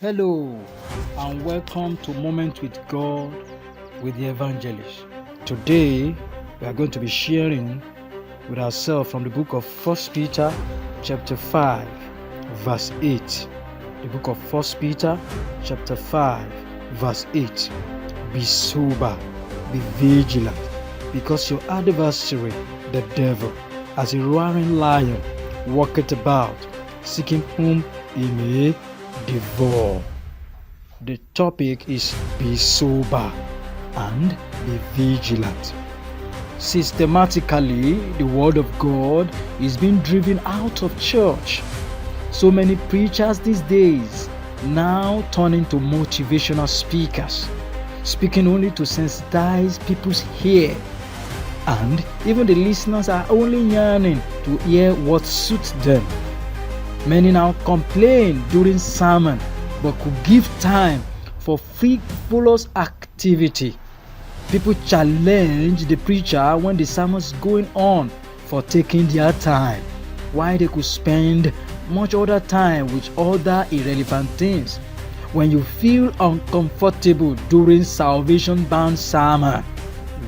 Hello, and welcome to Moment with God with the Evangelist. Today, we are going to be sharing with ourselves from the book of 1 Peter chapter 5, verse 8. The book of 1 Peter chapter 5, verse 8. Be sober, be vigilant, because your adversary, the devil, as a roaring lion, walketh about, seeking whom he may devour. The topic is be sober and be vigilant. Systematically, the word of God is being driven out of church. So many preachers these days now turn into motivational speakers, speaking only to sensitize people's ear, and even the listeners are only yearning to hear what suits them. Many now complain during sermon, but could give time for frivolous activity. People challenge the preacher when the sermon is going on for taking their time, while they could spend much other time with other irrelevant things. When you feel uncomfortable during salvation-bound sermon,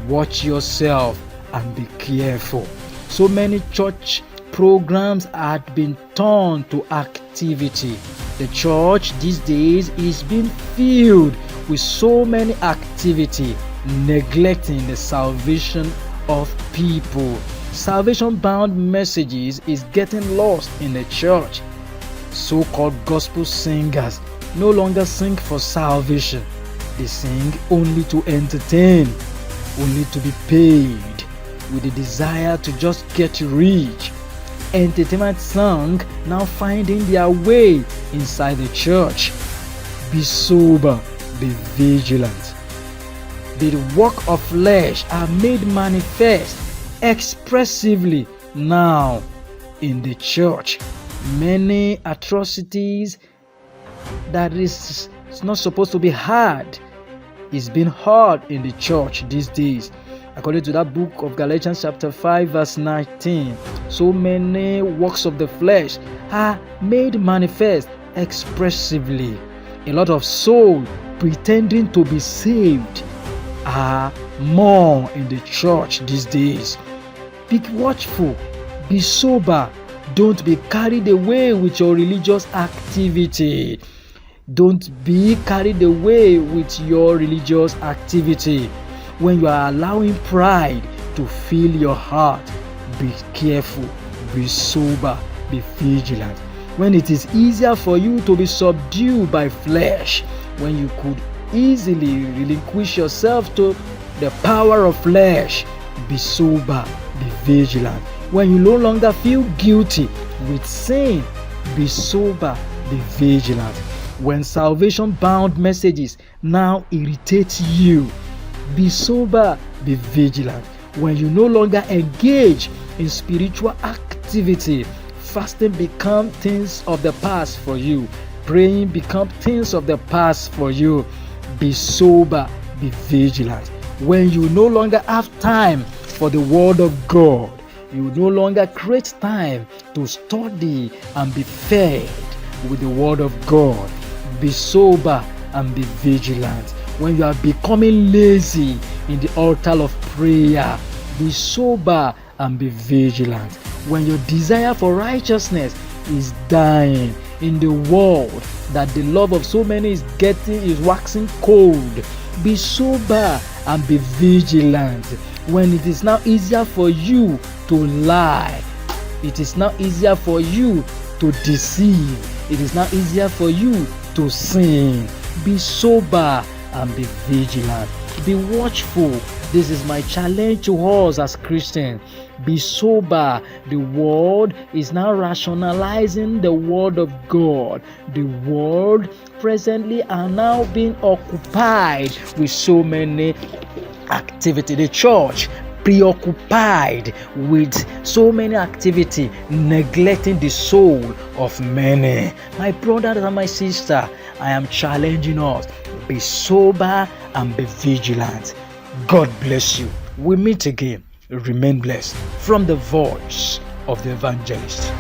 watch yourself and be careful. So many church programs had been turned to activity. The church these days is being filled with so many activity, neglecting the salvation of people. Salvation-bound messages is getting lost in the church. So-called gospel singers no longer sing for salvation. They sing only to entertain, only to be paid, with the desire to just get rich. Entertainment song now finding their way inside the church. Be sober, be vigilant. The work of flesh are made manifest expressively now in the church. Many atrocities that is not supposed to be heard is being heard in the church these days. According to that book of Galatians chapter 5 verse 19, so many works of the flesh are made manifest expressively. A lot of souls pretending to be saved are more in the church these days. Be watchful, be sober, don't be carried away with your religious activity. Don't be carried away with your religious activity. When you are allowing pride to fill your heart, be careful, be sober, be vigilant. When it is easier for you to be subdued by flesh, when you could easily relinquish yourself to the power of flesh, be sober, be vigilant. When you no longer feel guilty with sin, be sober, be vigilant. When salvation-bound messages now irritate you, be sober, be vigilant. When you no longer engage in spiritual activity, fasting becomes things of the past for you. Praying becomes things of the past for you. Be sober, be vigilant. When you no longer have time for the word of God, you no longer create time to study and be fed with the word of God. Be sober and be vigilant. When you are becoming lazy in the altar of prayer, be sober and be vigilant. When your desire for righteousness is dying in the world, that the love of so many is waxing cold, be sober and be vigilant. When it is now easier for you to lie, it is now easier for you to deceive, it is now easier for you to sin, be sober and be vigilant. Be watchful. This is my challenge to us as Christians. Be sober. The world is now rationalizing the word of God. The world presently are now being occupied with so many activity. The church preoccupied with so many activity, neglecting the soul of many. My brothers and my sister, I am challenging us. Be sober and be vigilant. God bless you. We meet again. Remain blessed. From the voice of the evangelist.